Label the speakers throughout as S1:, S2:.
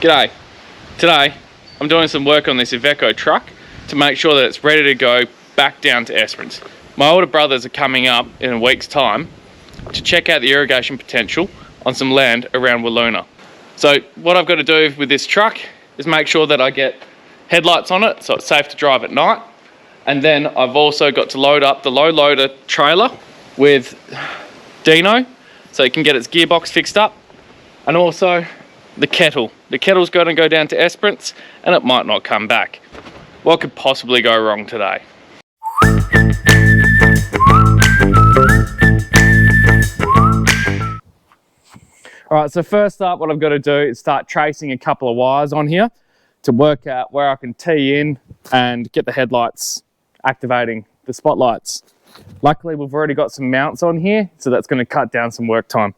S1: G'day. Today I'm doing some work on this Iveco truck to make sure that it's ready to go back down to Esperance. My older brothers are coming up in a week's time to check out the irrigation potential on some land around Wiluna. So what I've got to do with this truck is make sure that I get headlights on it so it's safe to drive at night, and then I've also got to load up the low loader trailer with Dino so it can get its gearbox fixed up, and also the kettle. The kettle's going to go down to Esperance and it might not come back. What could possibly go wrong today? Alright, so first up what I've got to do is start tracing a couple of wires on here to work out where I can tee in and get the headlights activating the spotlights. Luckily we've already got some mounts on here, so that's going to cut down some work time.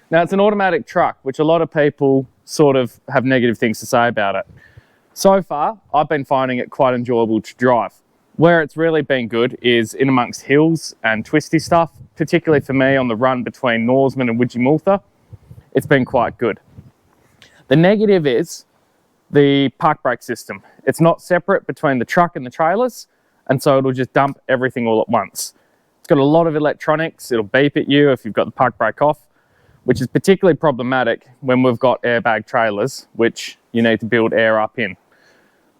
S1: Now it's an automatic truck, which a lot of people sort of have negative things to say about it. So far, I've been finding it quite enjoyable to drive. Where it's really been good is in amongst hills and twisty stuff, particularly for me on the run between Norseman and Widgie-Multha. It's been quite good. The negative is the park brake system. It's not separate between the truck and the trailers, and so it'll just dump everything all at once. It's got a lot of electronics. It'll beep at you if you've got the park brake off, which is particularly problematic when we've got airbag trailers, which you need to build air up in.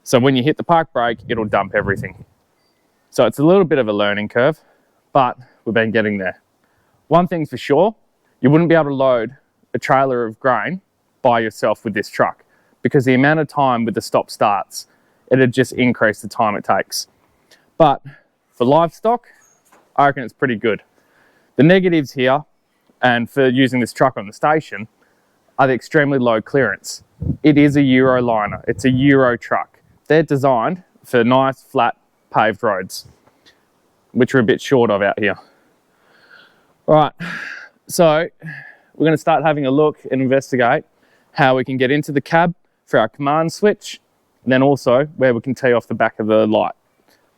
S1: So when you hit the park brake, it'll dump everything. So it's a little bit of a learning curve, but we've been getting there. One thing's for sure, you wouldn't be able to load a trailer of grain by yourself with this truck, because the amount of time with the stop starts, it'd just increase the time it takes. But for livestock, I reckon it's pretty good. The negatives here, and for using this truck on the station, are the extremely low clearance. It is a Euro liner, it's a Euro truck. They're designed for nice flat paved roads, which we're a bit short of out here. All right, so we're going to start having a look and investigate how we can get into the cab for our command switch, and then also where we can tee off the back of the light,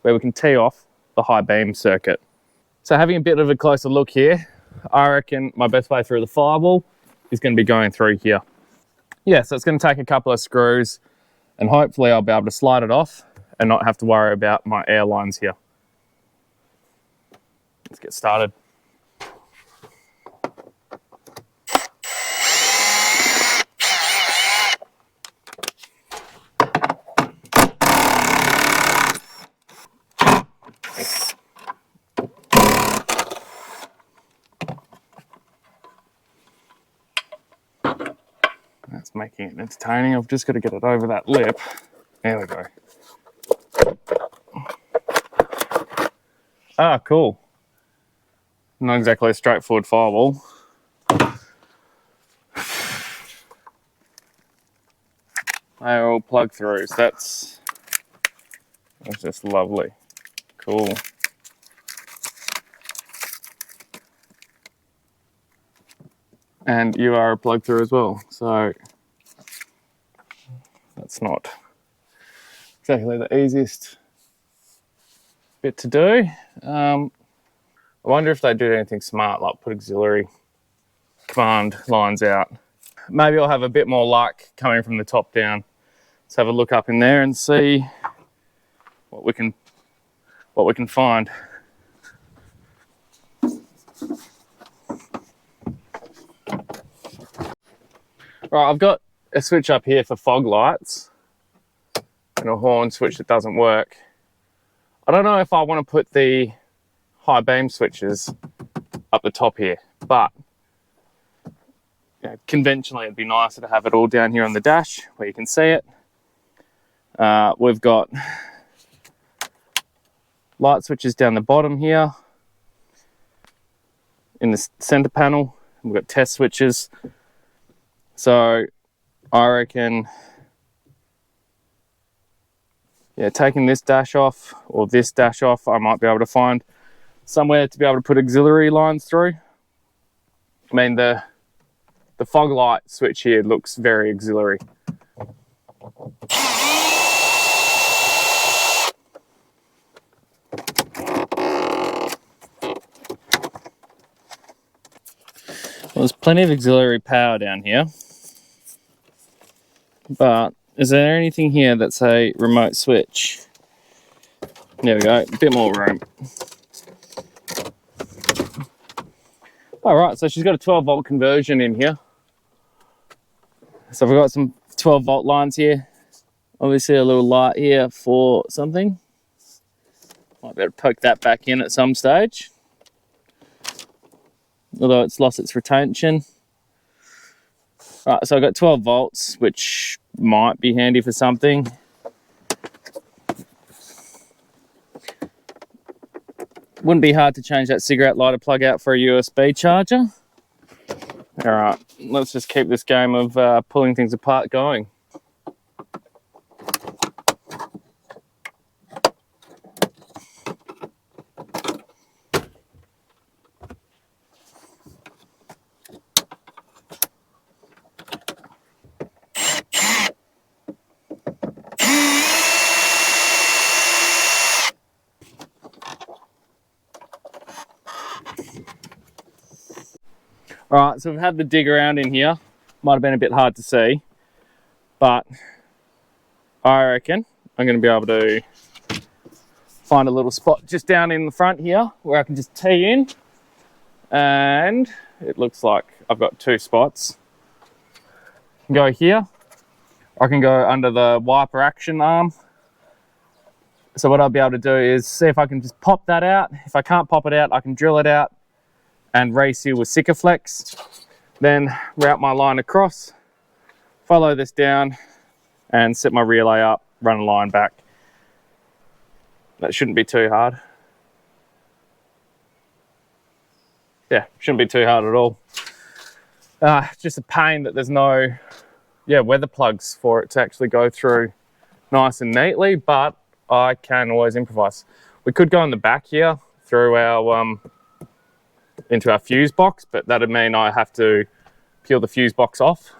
S1: where we can tee off the high beam circuit. So having a bit of a closer look here, I reckon my best way through the firewall is going to be going through here. Yeah, so it's going to take a couple of screws and hopefully I'll be able to slide it off and not have to worry about my air lines here. Let's get started. That's making it entertaining. I've just got to get it over that lip. There we go. Ah, cool. Not exactly a straightforward firewall. They're all plug throughs. That's just lovely. Cool. And you are a plug through as well, so that's not exactly the easiest bit to do. I wonder if they do anything smart, like put auxiliary command lines out. Maybe I'll have a bit more luck coming from the top down. Let's have a look up in there and see what we can find. Right, I've got a switch up here for fog lights and a horn switch that doesn't work. I don't know if I want to put the high beam switches up the top here, but conventionally it'd be nicer to have it all down here on the dash where you can see it. We've got light switches down the bottom here in the center panel. We've got test switches. So I reckon, yeah, taking this dash off or this dash off, I might be able to find somewhere to be able to put auxiliary lines through. I mean, the fog light switch here looks very auxiliary. there's plenty of auxiliary power down here, but is there anything here that's a remote switch? There we go, a bit more room. All right, so she's got a 12-volt conversion in here. So we've got some 12-volt lines here. Obviously a little light here for something. Might be able to poke that back in at some stage, although it's lost its retention. All right, so I've got 12 volts, which might be handy for something. Wouldn't be hard to change that cigarette lighter plug out for a USB charger. All right, let's just keep this game of pulling things apart going. All right, so we've had the dig around in here. Might have been a bit hard to see, but I reckon I'm going to be able to find a little spot just down in the front here where I can just tee in, and it looks like I've got two spots. I can go here, or I can go under the wiper action arm. So what I'll be able to do is see if I can just pop that out. If I can't pop it out, I can drill it out and reseal with Sikaflex, then route my line across, follow this down and set my relay up, run a line back. That shouldn't be too hard. Yeah, shouldn't be too hard at all. Just a pain that there's no weather plugs for it to actually go through nice and neatly, but I can always improvise. We could go in the back here through our into our fuse box, but that'd mean I have to peel the fuse box off,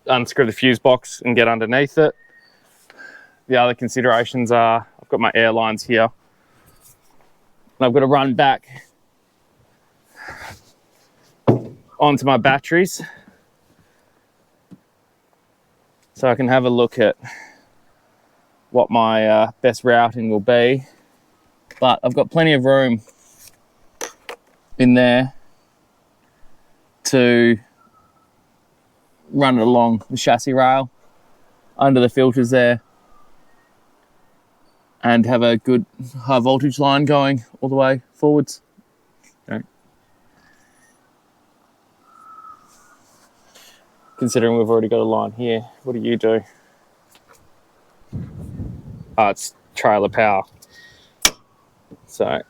S1: unscrew the fuse box and get underneath it. The other considerations are I've got my air lines here and I've got to run back onto my batteries so I can have a look at what my best routing will be. But I've got plenty of room in there to run it along the chassis rail under the filters there and have a good high voltage line going all the way forwards. Okay. Considering we've already got a line here, what do you do? Oh, it's trailer power. So,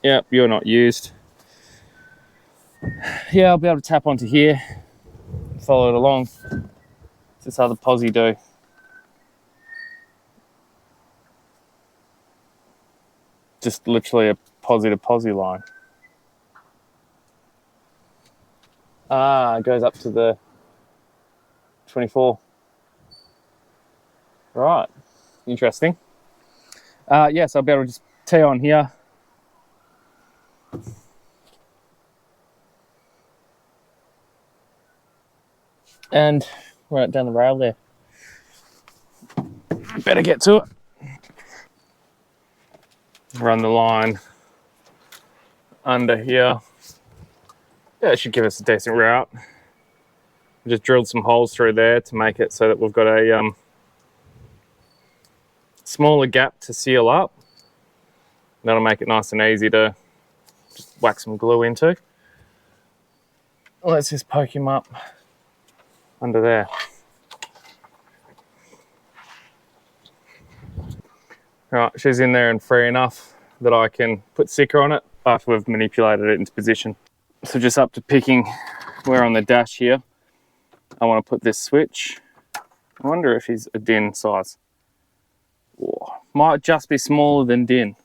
S1: yeah, you're not used. Yeah, I'll be able to tap onto here, follow it along. What's this other posi do? Just literally a posi to posi line. Ah, it goes up to the 24. Right, interesting. Yes, I'll be able to just tee on here. And right down the rail there. Better get to it. Run the line under here. Yeah, it should give us a decent route. Just drilled some holes through there to make it so that we've got a smaller gap to seal up. That'll make it nice and easy to just whack some glue into. Let's just poke him up under there. Right, she's in there and free enough that I can put sticker on it after we've manipulated it into position. So just up to picking where on the dash here I want to put this switch. I wonder if he's a DIN size. Oh, might just be smaller than DIN.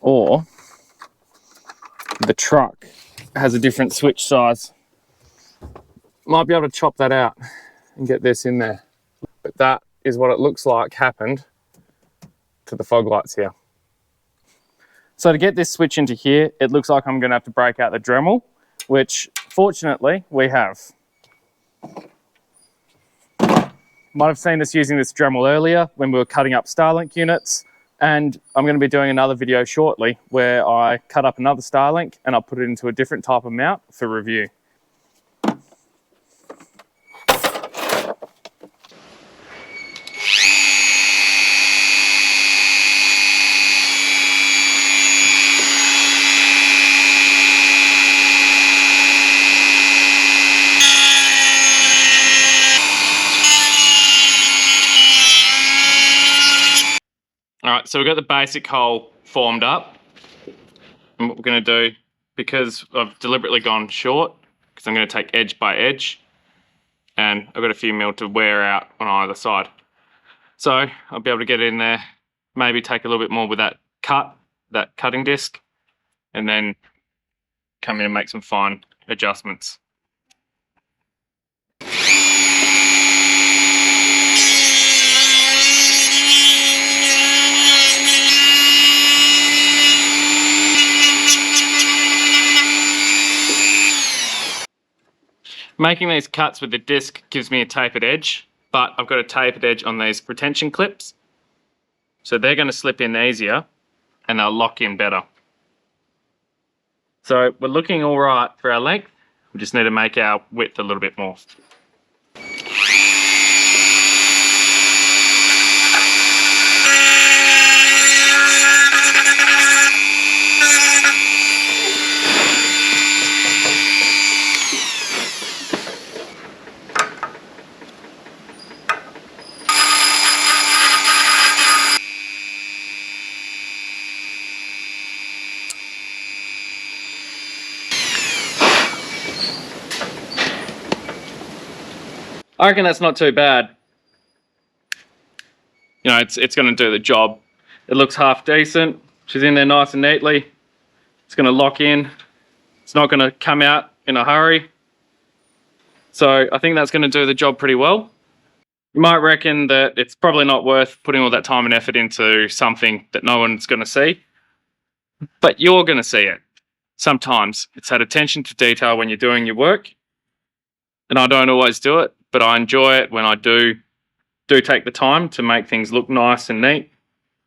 S1: Or the truck has a different switch size. Might be able to chop that out and get this in there. But that is what it looks like happened to the fog lights here. So to get this switch into here, it looks like I'm going to have to break out the Dremel, which fortunately we have. Might have seen us using this Dremel earlier when we were cutting up Starlink units, and I'm going to be doing another video shortly where I cut up another Starlink and I'll put it into a different type of mount for review. All right, so we've got the basic hole formed up. And what we're going to do, because I've deliberately gone short, because I'm going to take edge by edge, and I've got a few mil to wear out on either side. So I'll be able to get in there, maybe take a little bit more with that cutting disc, and then come in and make some fine adjustments. Making these cuts with the disc gives me a tapered edge, but I've got a tapered edge on these retention clips. So they're going to slip in easier and they'll lock in better. So we're looking all right for our length. We just need to make our width a little bit more. I reckon that's not too bad. You know, it's going to do the job. It looks half decent. She's in there nice and neatly. It's going to lock in. It's not going to come out in a hurry. So I think that's going to do the job pretty well. You might reckon that it's probably not worth putting all that time and effort into something that no one's going to see. But you're going to see it. Sometimes it's that attention to detail when you're doing your work. And I don't always do it, but I enjoy it when I do take the time to make things look nice and neat,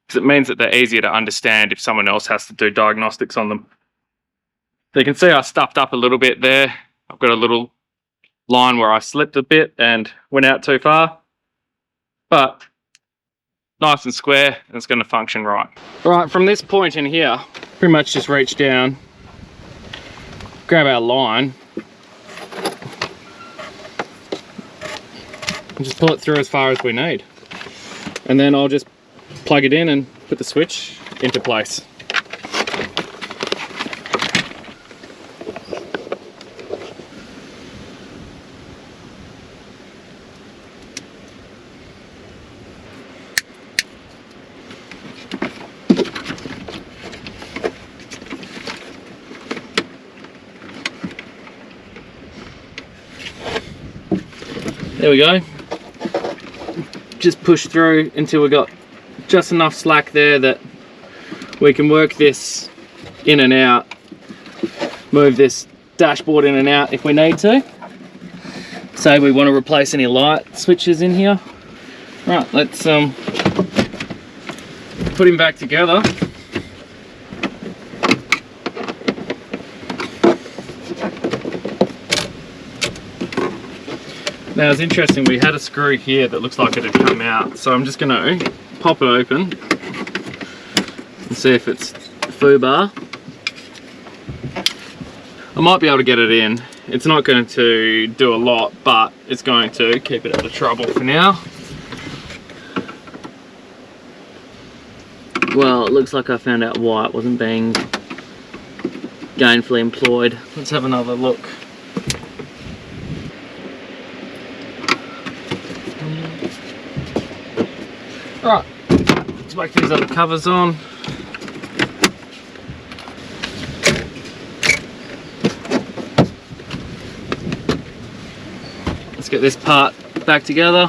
S1: because it means that they're easier to understand if someone else has to do diagnostics on them. So you can see I stuffed up a little bit there. I've got a little line where I slipped a bit and went out too far, but nice and square, and it's going to function right. All right, from this point in here, pretty much just reach down, grab our line, and just pull it through as far as we need. And then I'll just plug it in and put the switch into place. There we go. Just push through until we got just enough slack there that we can work this in and out, move this dashboard in and out if we need to. Say we want to replace any light switches in here. Right, let's put him back together. Now it's interesting, we had a screw here that looks like it had come out, so I'm just going to pop it open and see if it's foobar. I might be able to get it in. It's not going to do a lot, but it's going to keep it out of trouble for now. Well, it looks like I found out why it wasn't being gainfully employed. Let's have another look. Right, let's whack these other covers on. Let's get this part back together.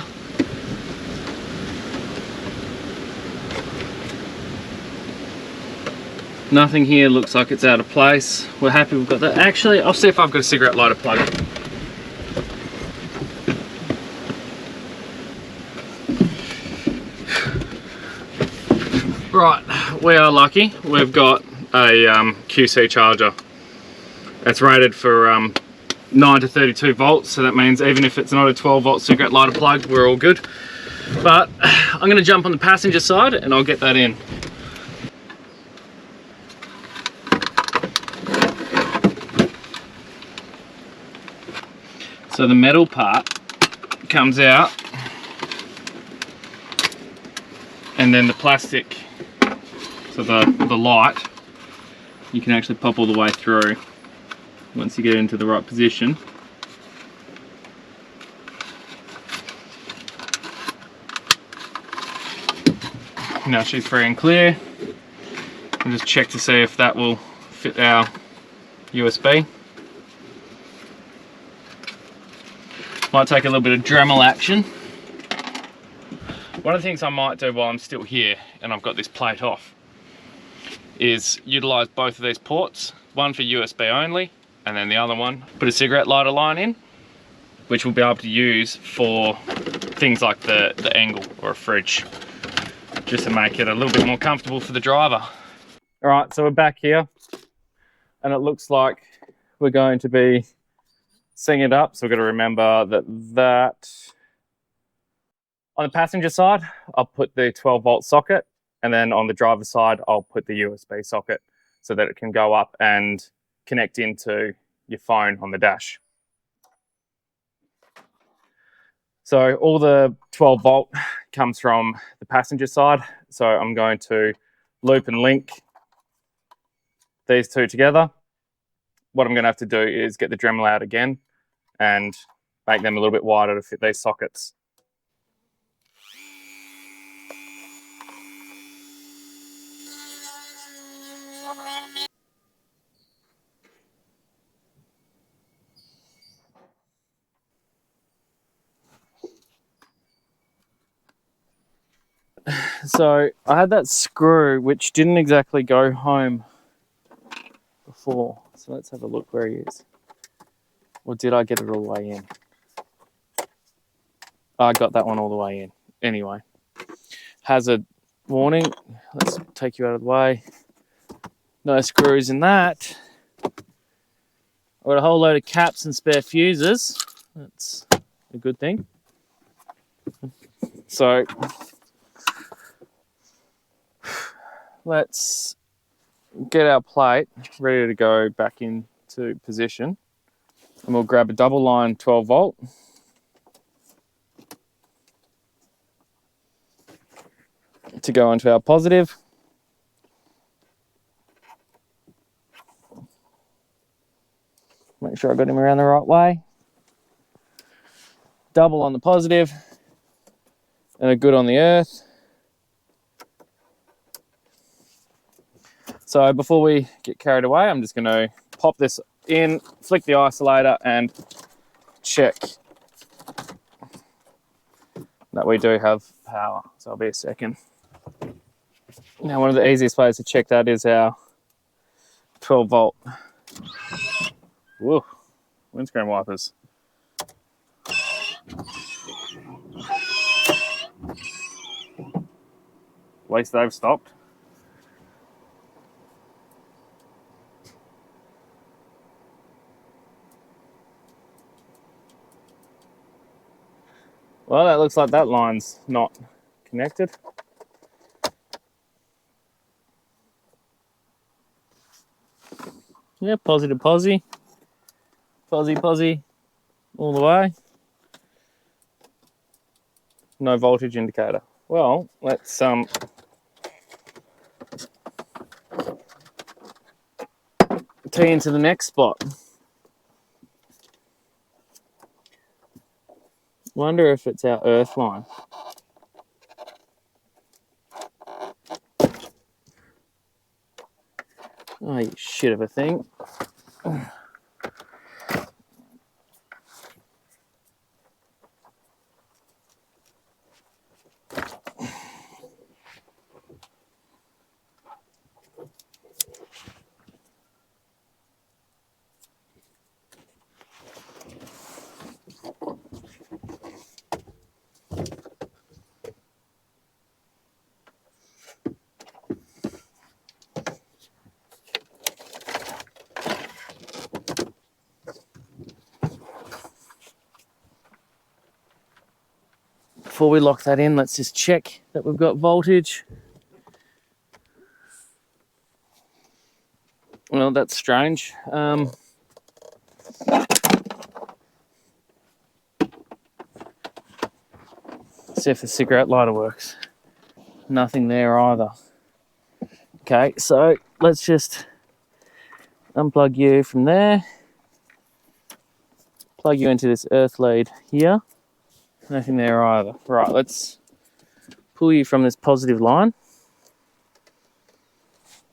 S1: Nothing here looks like it's out of place. We're happy we've got that. Actually, I'll see if I've got a cigarette lighter plug. Right, we are lucky. We've got a QC charger. It's rated for 9 to 32 volts, so that means even if it's not a 12 volt cigarette lighter plug, we're all good. But I'm going to jump on the passenger side and I'll get that in. So the metal part comes out, and then the plastic, so the light, you can actually pop all the way through once you get into the right position. Now she's free and clear. I'll just check to see if that will fit our USB. Might take a little bit of Dremel action. One of the things I might do while I'm still here and I've got this plate off is utilize both of these ports, one for USB only, and then the other one, put a cigarette lighter line in, which we'll be able to use for things like the angle or a fridge, just to make it a little bit more comfortable for the driver. All right, so we're back here and it looks like we're going to be seeing it up. So we've got to remember that on the passenger side, I'll put the 12 volt socket, and then on the driver's side, I'll put the USB socket so that it can go up and connect into your phone on the dash. So all the 12 volt comes from the passenger side. So I'm going to loop and link these two together. What I'm going to have to do is get the Dremel out again and make them a little bit wider to fit these sockets. So I had that screw which didn't exactly go home before. So let's have a look where he is. Or did I get it all the way in? I got that one all the way in. Anyway, hazard warning. Let's take you out of the way. No screws in that. I've got a whole load of caps and spare fuses. That's a good thing. So let's get our plate ready to go back into position. And we'll grab a double line 12 volt. To go into our positive. Make sure I got him around the right way. Double on the positive and a good on the earth. So before we get carried away, I'm just going to pop this in, flick the isolator and check that we do have power. So I'll be a second. Now one of the easiest ways to check that is our 12 volt. Whoa, windscreen wipers. At least they've stopped. Well, that looks like that line's not connected. Yeah, positive posy. Posy, all the way. No voltage indicator. Well, let's tee into the next spot. Wonder if it's our earth line. Oh, you shit of a thing. before we lock that in, let's just check that we've got voltage. Well, that's strange. See if the cigarette lighter works. Nothing there either. Okay, so let's just unplug you from there. Plug you into this earth lead here. Nothing there either. Right, let's pull you from this positive line,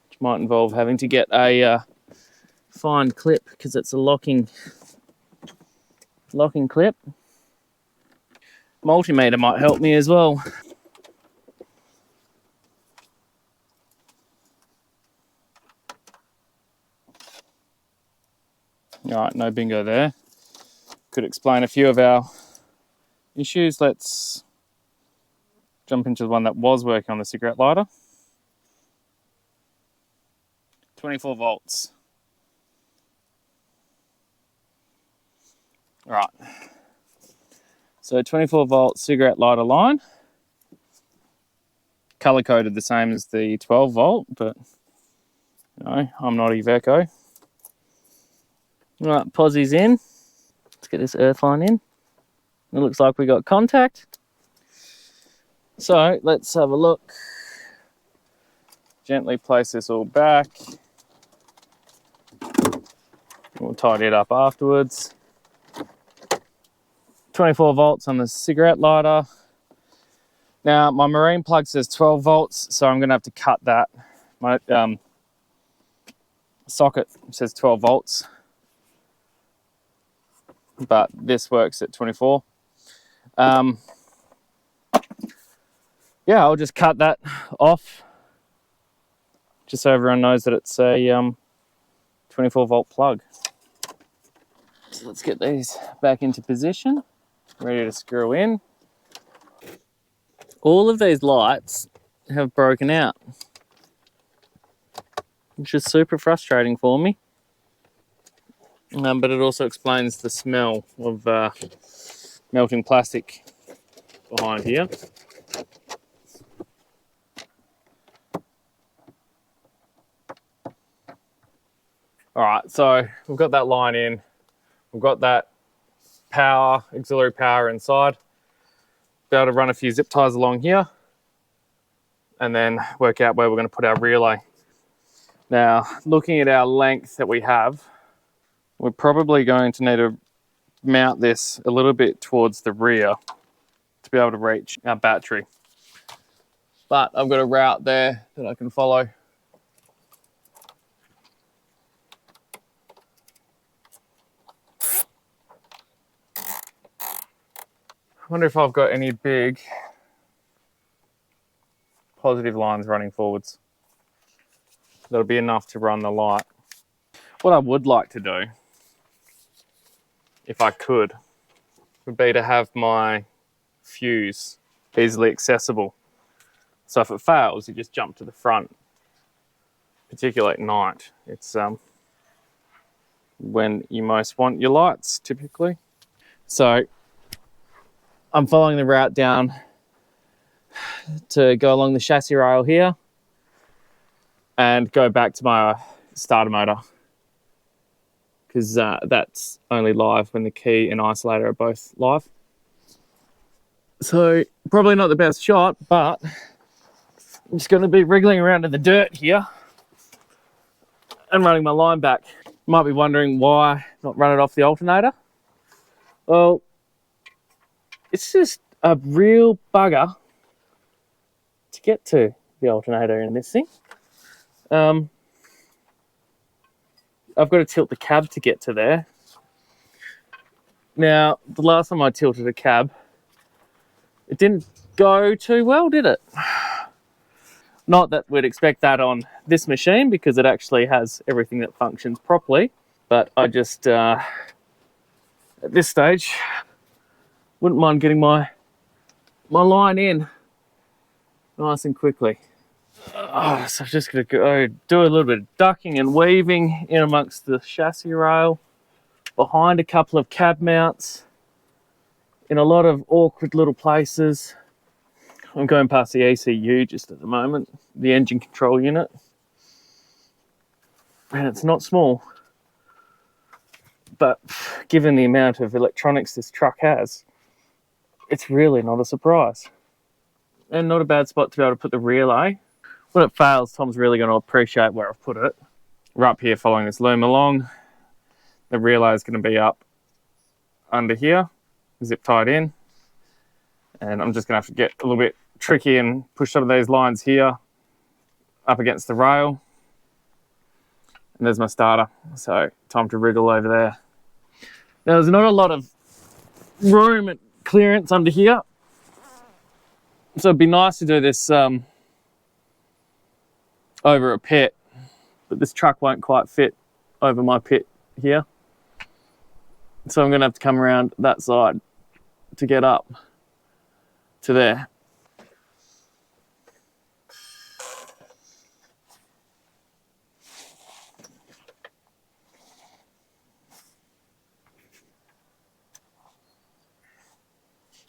S1: which might involve having to get a fine clip because it's a locking clip. Multimeter might help me as well. All right, no bingo there. Could explain a few of our issues. Let's jump into the one that was working on the cigarette lighter. 24 volts. All right. So 24 volt cigarette lighter line. Color coded the same as the 12 volt, but you know, I'm not Iveco. All right, posie's in. Let's get this earth line in. It looks like we got contact. So let's have a look. Gently place this all back. We'll tidy it up afterwards. 24 volts on the cigarette lighter. Now my marine plug says 12 volts, so I'm gonna have to cut that. My socket says 12 volts, but this works at 24. Yeah, I'll just cut that off, just so everyone knows that it's a 24 volt plug. So let's get these back into position, ready to screw in. All of these lights have broken out, which is super frustrating for me. But it also explains the smell of melting plastic behind here. All right, so we've got that line in. We've got that power, auxiliary power inside. Be able to run a few zip ties along here and then work out where we're going to put our relay. Now, looking at our length that we have, we're probably going to need to mount this a little bit towards the rear to be able to reach our battery. But I've got a route there that I can follow. I wonder if I've got any big positive lines running forwards. That'll be enough to run the light. What I would like to do, if I could, would be to have my fuse easily accessible. So if it fails, you just jump to the front, particularly at night. It's when you most want your lights, typically. So I'm following the route down to go along the chassis rail here and go back to my starter motor, because that's only live when the key and isolator are both live. So probably not the best shot, but I'm just going to be wriggling around in the dirt here and running my line back. You might be wondering why not run it off the alternator. Well, it's just a real bugger to get to the alternator in this thing. I've got to tilt the cab to get to there. Now, the last time I tilted a cab, it didn't go too well, did it? Not that we'd expect that on this machine, because it actually has everything that functions properly. But I just, at this stage, wouldn't mind getting my line in nice and quickly. So I'm just going to go do a little bit of ducking and weaving in amongst the chassis rail, behind a couple of cab mounts, in a lot of awkward little places. I'm going past the ECU just at the moment, the engine control unit. And it's not small. But given the amount of electronics this truck has, it's really not a surprise. And not a bad spot to be able to put the relay. When it fails, Tom's really going to appreciate where I've put it. We're up here following this loom along. The relay is going to be up under here, zip tied in. And I'm just going to have to get a little bit tricky and push some of these lines here up against the rail. And there's my starter. So time to wriggle over there. Now there's not a lot of room and clearance under here. So it'd be nice to do this over a pit, but this truck won't quite fit over my pit here. So I'm gonna have to come around that side to get up to there.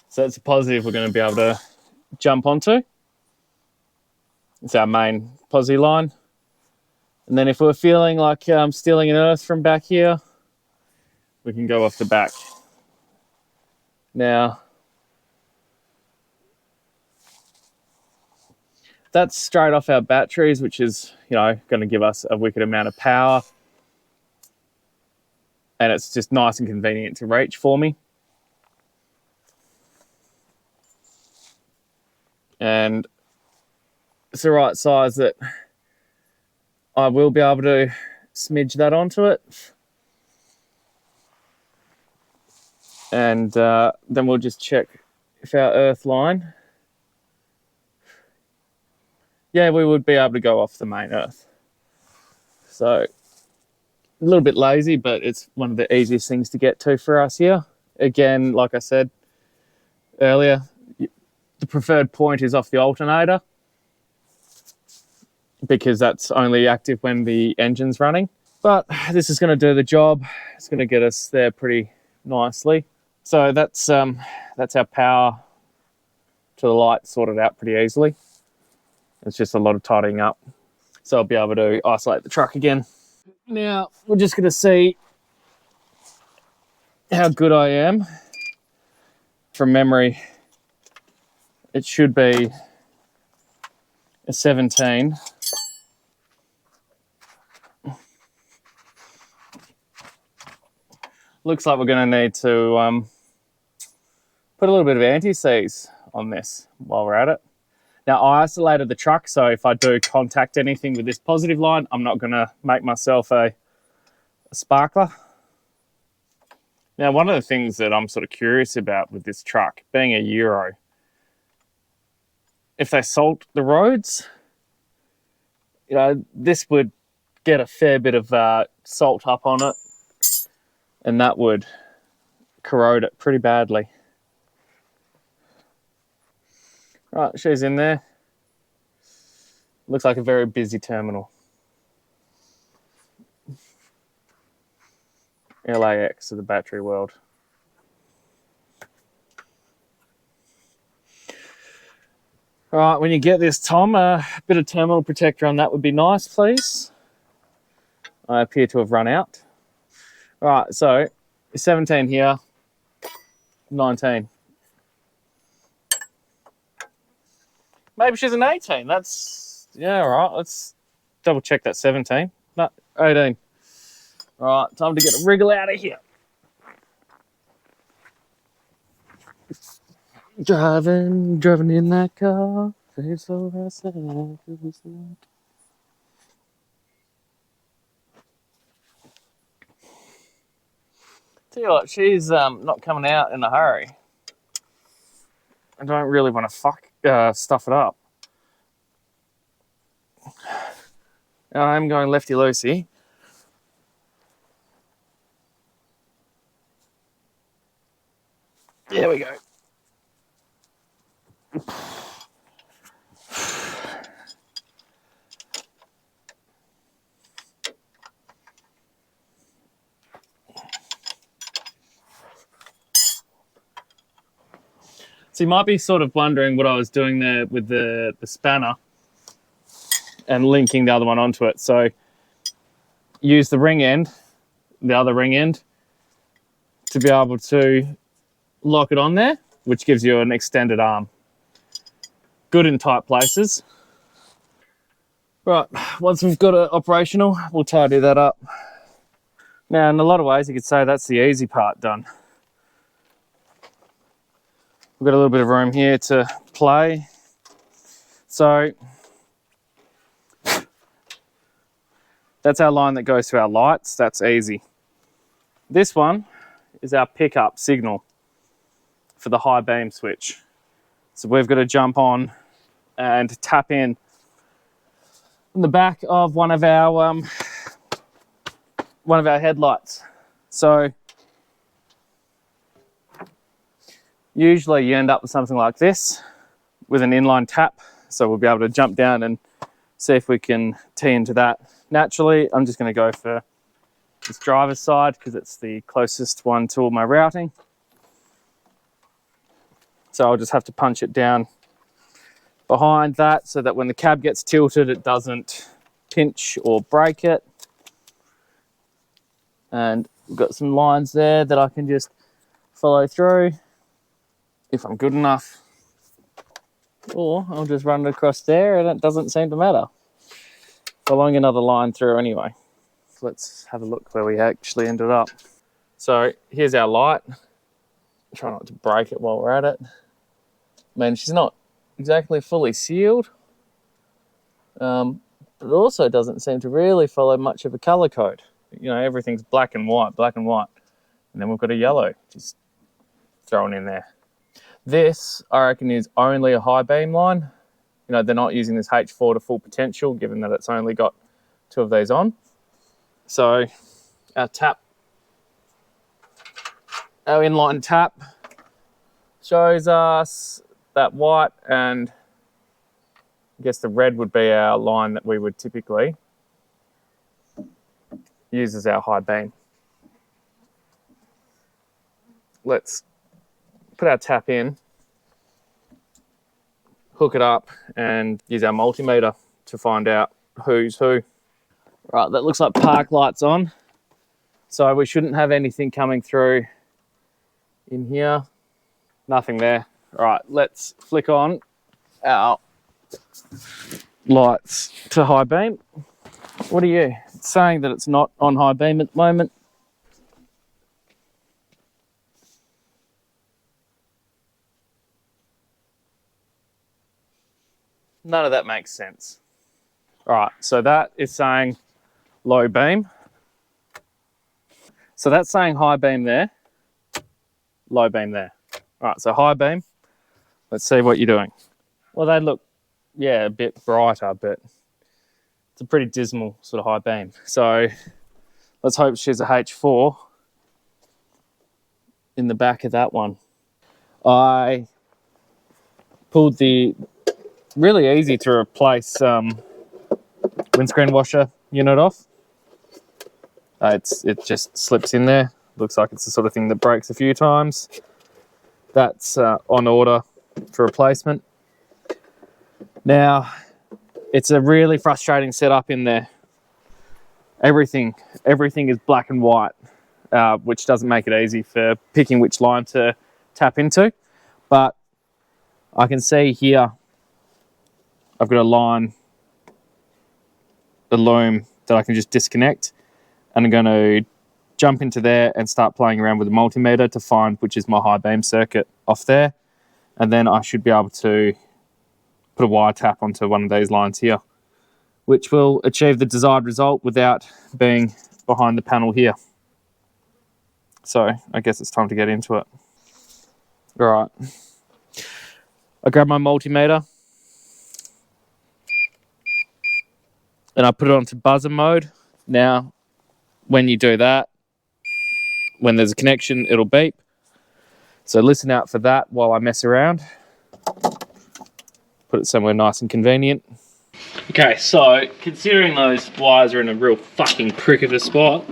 S1: So it's a positive we're gonna be able to jump onto. It's our main posi line. And then if we're feeling like stealing an earth from back here, we can go off the back. Now, that's straight off our batteries, which is, going to give us a wicked amount of power. And it's just nice and convenient to reach for me. And it's the right size that I will be able to smidge that onto it. And then we'll just check if our earth line, yeah, we would be able to go off the main earth. So a little bit lazy, but it's one of the easiest things to get to for us here. Again, like I said earlier, the preferred point is off the alternator because that's only active when the engine's running. But this is going to do the job. It's going to get us there pretty nicely. So that's our power to the light sorted out pretty easily. It's just a lot of tidying up. So I'll be able to isolate the truck again. Now, we're just going to see how good I am. From memory, it should be a 17. Looks like we're going to need to put a little bit of anti-seize on this while we're at it. Now, I isolated the truck, so if I do contact anything with this positive line, I'm not going to make myself a sparkler. Now, one of the things that I'm sort of curious about with this truck, being a Euro, if they salt the roads, this would get a fair bit of salt up on it, and that would corrode it pretty badly. Right, she's in there. Looks like a very busy terminal. LAX of the battery world. All right, when you get this, Tom, a bit of terminal protector on that would be nice, please. I appear to have run out. All right, so 17 here, 19. Maybe she's an 18. That's, yeah, all right. Let's double check that 17. No, 18. All right, time to get a wriggle out of here. Driving in that car. Face over sad. Tell you what, she's not coming out in a hurry. I don't really want to stuff it up. I'm going lefty-loosey. There we go. So you might be sort of wondering what I was doing there with the spanner and linking the other one onto it. So use the ring end, the other ring end, to be able to lock it on there, which gives you an extended arm. Good in tight places. Right, once we've got it operational, we'll tidy that up. Now, in a lot of ways, you could say that's the easy part done. We've got a little bit of room here to play. So that's our line that goes to our lights. That's easy. This one is our pickup signal for the high beam switch. So we've got to jump on and tap in the back of one of our headlights. So usually you end up with something like this with an inline tap. So we'll be able to jump down and see if we can tee into that. Naturally, I'm just going to go for this driver's side because it's the closest one to all my routing. So I'll just have to punch it down behind that so that when the cab gets tilted, it doesn't pinch or break it. And we've got some lines there that I can just follow through if I'm good enough. Or I'll just run it across there and it doesn't seem to matter. Following another line through anyway. So let's have a look where we actually ended up. So here's our light. Try not to break it while we're at it. Man, she's not exactly fully sealed. But it also doesn't seem to really follow much of a colour code. You know, everything's black and white. And then we've got a yellow just thrown in there. This, I reckon, is only a high beam line. You know, they're not using this H4 to full potential, given that it's only got 2 of these on. So our inline tap shows us that white, and I guess the red would be our line that we would typically use as our high beam. Let's put our tap in, hook it up, and use our multimeter to find out who's who. Right, that looks like park lights on. So we shouldn't have anything coming through in here. Nothing there. All right, let's flick on our lights to high beam. What are you? It's saying that it's not on high beam at the moment. None of that makes sense. All right, so that is saying low beam. So that's saying high beam there, low beam there. All right, so high beam. Let's see what you're doing. Well, they look, yeah, a bit brighter, but it's a pretty dismal sort of high beam. So let's hope she's a H4 in the back of that one. I pulled the really easy to replace windscreen washer unit off. It just slips in there. Looks like it's the sort of thing that breaks a few times. That's on order for replacement. Now, it's a really frustrating setup in there. Everything is black and white, which doesn't make it easy for picking which line to tap into. But I can see here, I've got a line, the loom that I can just disconnect, and I'm going to jump into there and start playing around with the multimeter to find which is my high beam circuit off there, and then I should be able to put a wire tap onto one of these lines here, which will achieve the desired result without being behind the panel here. So I guess it's time to get into it. All right, I grab my multimeter and I put it onto buzzer mode. Now, when you do that, when there's a connection, it'll beep. So listen out for that while I mess around. Put it somewhere nice and convenient. Okay, so considering those wires are in a real fucking prick of a spot,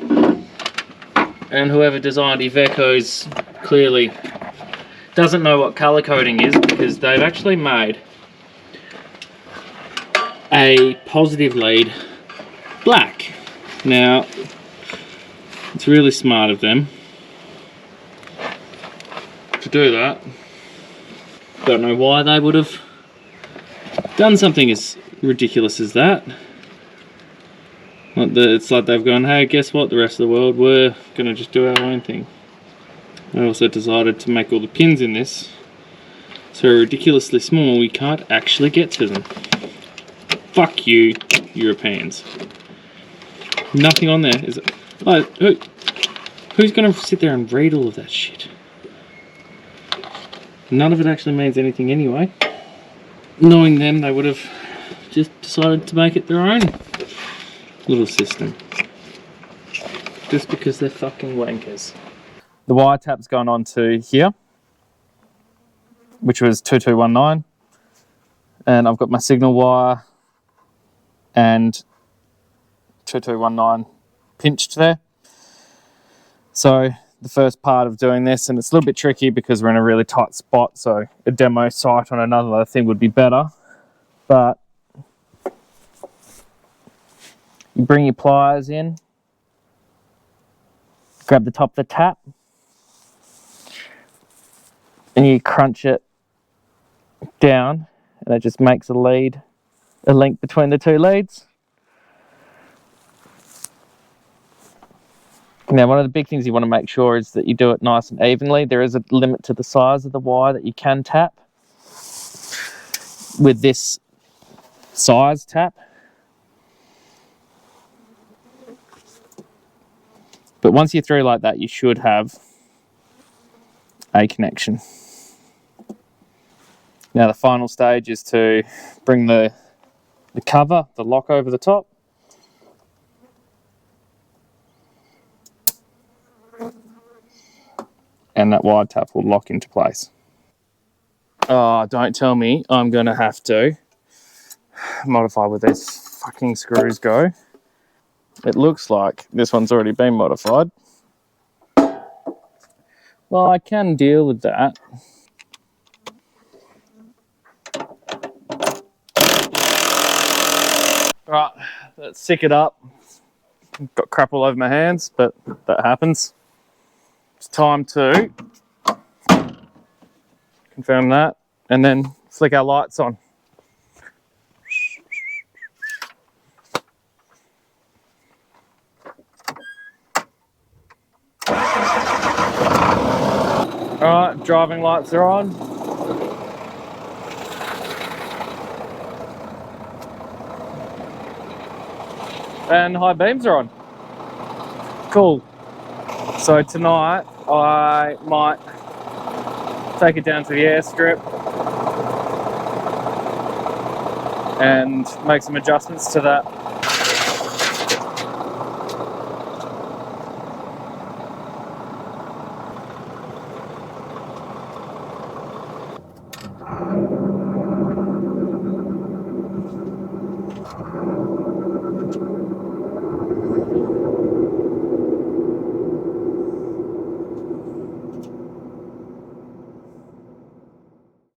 S1: and whoever designed Iveco's clearly doesn't know what colour coding is because they've actually made a positive lead black. Now, it's really smart of them to do that. Don't know why they would have done something as ridiculous as that. It's like they've gone, hey, guess what, the rest of the world, we're going to just do our own thing. They also decided to make all the pins in this so ridiculously small we can't actually get to them. Fuck you, Europeans. Nothing on there, is it? Oh, who's going to sit there and read all of that shit? None of it actually means anything anyway. Knowing them, they would have just decided to make it their own little system. Just because they're fucking wankers. The wire tap's gone on to here, which was 2219. And I've got my signal wire and 2219 pinched there. So the first part of doing this, and it's a little bit tricky because we're in a really tight spot, so a demo site on another thing would be better. But you bring your pliers in, grab the top of the tap, and you crunch it down, and it just makes a link between the two leads. Now, one of the big things you want to make sure is that you do it nice and evenly. There is a limit to the size of the wire that you can tap with this size tap. But once you're through like that, you should have a connection. Now the final stage is to bring the cover, the lock over the top. And that wire tap will lock into place. Oh, don't tell me I'm going to have to modify where these fucking screws go. It looks like this one's already been modified. Well, I can deal with that. Right, let's sick it up. Got crap all over my hands, but that happens. It's time to confirm that and then flick our lights on. Alright, driving lights are on. And high beams are on. Cool. So tonight I might take it down to the airstrip and make some adjustments to that